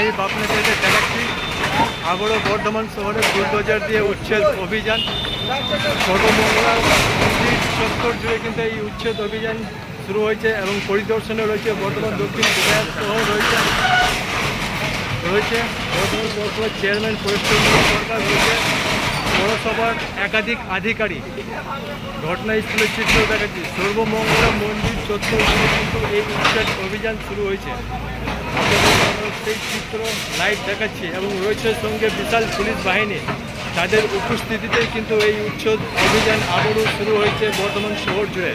Live আপনাদেরকে দেখাচ্ছি আবারও বর্ধমান শহরে বুলডোজার দিয়ে উচ্ছেদ অভিযান। সর্বমঙ্গলা মন্দির চত্বর জুড়ে কিন্তু এই উচ্ছেদ অভিযান শুরু হয়েছে এবং পরিদর্শনে রয়েছে বর্ধমান দক্ষিণ বিধায়ক সহ রয়েছে বর্ধমান পৌরসভার চেয়ারম্যান পরিশ্রম সরকার রয়েছে, পৌরসভার একাধিক আধিকারিক। ঘটনাস্থলের চিত্র দেখাচ্ছি সর্বমঙ্গলা মন্দির চত্বর জুড়ে কিন্তু এই উচ্ছেদ অভিযান শুরু হয়েছে। সেই চিত্র লাইভ দেখাচ্ছি এবং রয়েছে সঙ্গে বিশাল পুলিশ বাহিনী। তাদের উপস্থিতিতেই কিন্তু এই উচ্ছেদ অভিযান আবারও শুরু হয়েছে বর্ধমান শহর জুড়ে।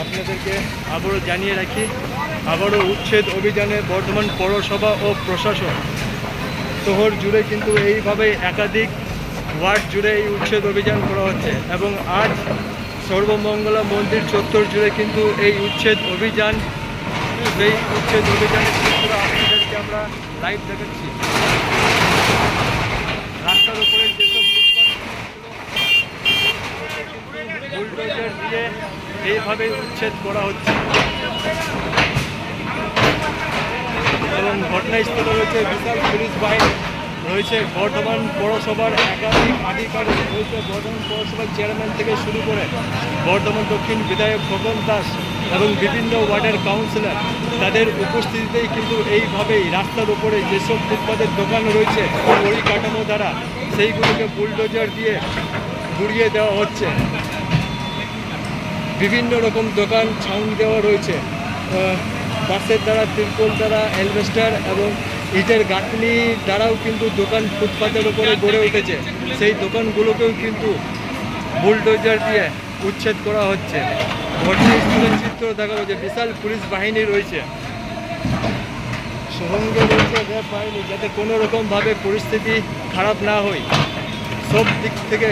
আপনাদেরকে আবারও জানিয়ে রাখি, আবারও উচ্ছেদ অভিযানে বর্ধমান পৌরসভা ও প্রশাসন শহর জুড়ে কিন্তু এইভাবে একাধিক ওয়ার্ড জুড়ে এই উচ্ছেদ অভিযান করা হচ্ছে এবং আজ সর্বমঙ্গলা মন্দির চত্বর জুড়ে কিন্তু এই উচ্ছেদ অভিযান, সেই উচ্ছেদ অভিযানের চিত্র আপনাদেরকে আমরা লাইভ দেখাচ্ছি। রাস্তার উপরে যেসব বুলডোজার দিয়ে এইভাবে উচ্ছেদ করা হচ্ছে এবং ঘটনাস্থলে রয়েছে বিশাল পুলিশ বাহিনী, রয়েছে বর্ধমান পৌরসভার একাধিক আধিকারিক, রয়েছে বর্ধমান পৌরসভার চেয়ারম্যান থেকে শুরু করে বর্ধমান দক্ষিণ বিধায়ক খোকন দাস এবং বিভিন্ন ওয়ার্ডের কাউন্সিলর। তাদের উপস্থিতিতেই কিন্তু এইভাবেই রাস্তার উপরে যেসব ফুটপাতের দোকান রয়েছে পরিকাঠামো দ্বারা সেইগুলোকে বুলডোজার দিয়ে গুড়িয়ে দেওয়া হচ্ছে। বিভিন্ন রকম দোকান ছাউনি দেওয়া রয়েছে, বাঁশের দ্বারা, তিরপল দ্বারা, অ্যালবেস্টার এবং ইটের গাঁথনি দ্বারাও কিন্তু দোকান ফুটপাতের উপরে গড়ে উঠেছে। সেই দোকানগুলোকেও কিন্তু বুলডোজার দিয়ে উচ্ছেদ করা হচ্ছে। ঘটনাস্থলের চিত্র দেখা যাচ্ছে, বিশাল পুলিশ বাহিনী রয়েছে, সঙ্গে রয়েছে র্যাব বাহিনী, যাতে কোনো রকমভাবে পরিস্থিতি খারাপ না হয়। সব দিক থেকে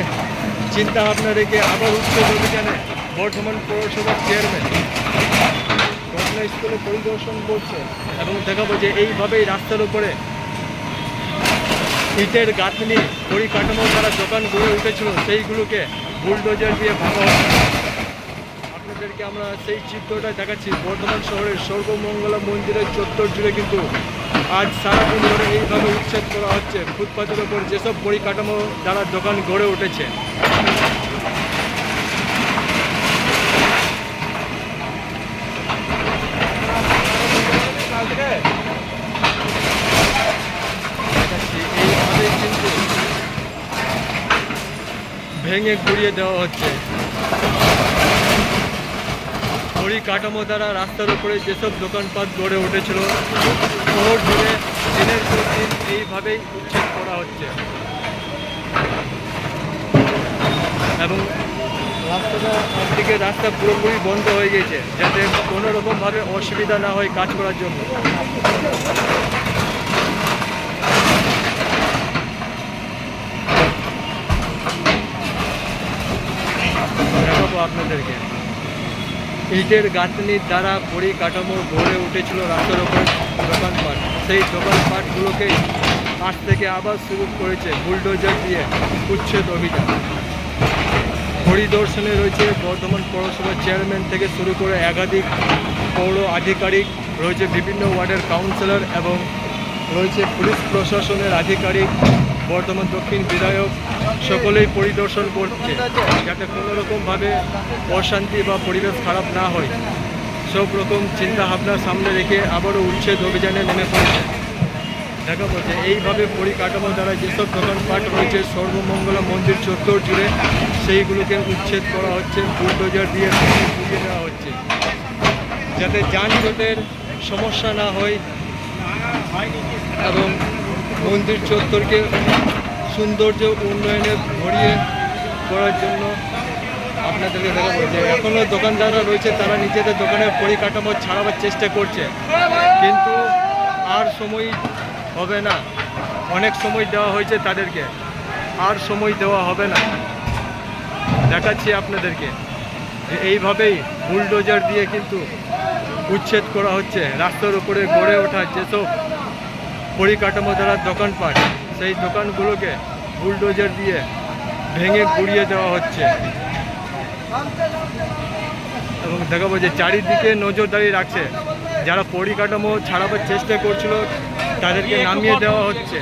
চিন্তা ভাবনা রেখে আবার উচ্ছেদ অভিযানে বর্ধমান পৌরসভার চেয়ারম্যান ঘটনাস্থলে পরিদর্শন করছে এবং দেখাবো যে এইভাবেই রাস্তার উপরে ইটের গাঁথনি পরিকাঠামো দ্বারা দোকান গড়ে উঠেছিল সেইগুলোকে বুলডোজার দিয়ে ভাঙা হচ্ছে। আপনাদেরকে আমরা সেই চিত্রটা দেখাচ্ছি বর্ধমান শহরের সর্বমঙ্গলা মন্দিরের চত্বর জুড়ে কিন্তু আজ সারাদিন ধরে এইভাবে উচ্ছেদ করা হচ্ছে ফুটপাতের ওপর যেসব পরিকাঠামো দ্বারা দোকান গড়ে উঠেছে। এইভাবে কিন্তু ভেঙে গুড়িয়ে দেওয়া হচ্ছে পরিকাঠামো দ্বারা রাস্তার উপরে যেসব দোকানপাট গড়ে উঠেছিল শহর জুড়ে দিনের পর দিন এইভাবেই উচ্ছেদ করা হচ্ছে এবং একদিকে রাস্তা পুরোপুরি বন্ধ হয়ে গেছে যাতে কোনো রকমভাবে অসুবিধা না হয় কাজ করার জন্য। দেখাবো আপনাদেরকে ইটের গাঁথনির দ্বারা পরিকাঠামো গড়ে উঠেছিল রাস্তার ওপর দোকানপাট, সেই দোকানপাটগুলোকে আজ থেকে আবার শুরু করেছে বুলডোজার দিয়ে উচ্ছেদ অভিযান। পরিদর্শনে রয়েছে বর্ধমান পৌরসভার চেয়ারম্যান থেকে শুরু করে একাধিক পৌর আধিকারিক, রয়েছে বিভিন্ন ওয়ার্ডের কাউন্সিলর এবং রয়েছে পুলিশ প্রশাসনের আধিকারিক, বর্ধমান দক্ষিণ বিধায়ক। সকলেই পরিদর্শন করছে যাতে কোনো রকমভাবে অশান্তি বা পরিবেশ খারাপ না হয়। সব রকম চিন্তা ভাবনার সামনে রেখে আবারও উচ্ছেদ অভিযানে নেমে পড়েছে। দেখা বলছে এইভাবে পরিকাঠামো দ্বারা যেসব দোকানপাট রয়েছে সর্বমঙ্গলা মন্দির চত্বর জুড়ে সেইগুলোকে উচ্ছেদ করা হচ্ছে, বুলডোজার দিয়ে গুড়িয়ে দেওয়া হচ্ছে যাতে যানজটের সমস্যা না হয় এবং মন্দির চত্বরকে সৌন্দর্য উন্নয়নে ভরিয়ে করার জন্য আপনাদেরকে দেখাবো যে এখনও দোকানদাররা রয়েছে, তারা নিজেদের দোকানের পরিকাঠামো ছাড়াবার চেষ্টা করছে, কিন্তু আর সময় হবে না। অনেক সময় দেওয়া হয়েছে তাদেরকে, আর সময় দেওয়া হবে না। দেখাচ্ছি আপনাদেরকে যে এইভাবেই বুলডোজার দিয়ে কিন্তু উচ্ছেদ করা হচ্ছে রাস্তার উপরে গড়ে ওঠা যেসব পরিকাঠামো দ্বারা দোকানপাট, সেই দোকানগুলোকে বুলডোজার দিয়ে ভেঙে গুড়িয়ে দেওয়া হচ্ছে এবং দেখাবো যে চারিদিকে নজরদারি রাখছে যারা পরিকাঠামো ছাড়াবার চেষ্টা করছিল তাদেরকে নামিয়ে দেওয়া হচ্ছে।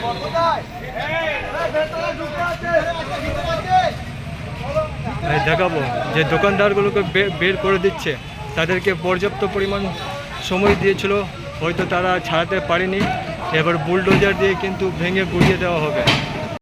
দেখাবো যে দোকানদারগুলোকে বের করে দিচ্ছে, তাদেরকে পর্যাপ্ত পরিমাণ সময় দিয়েছিল, হয়তো তারা ছাড়াতে পারেনি, এবার বুলডোজার দিয়ে কিন্তু ভেঙে গুড়িয়ে দেওয়া হবে।